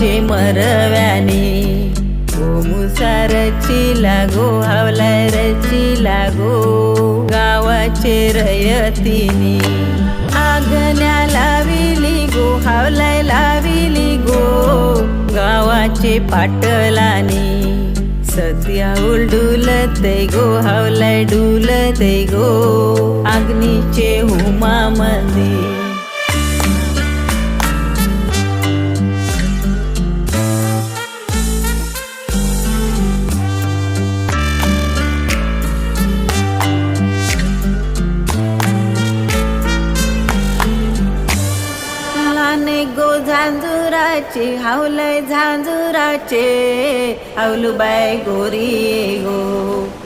गावाचे मरव्याने गो मुसारची लागो हावलाय रची लागो गावाचे रयतीने आगण्या लाविली गो हावलाय लाविली गो गावाचे पाटलाने सध्या उलडुलते गो हावलाय डुलते गो अग्नीचे हुमामध्ये गो झांजुराचे हावलय झांजुराचे हावलुबाई गोरी गो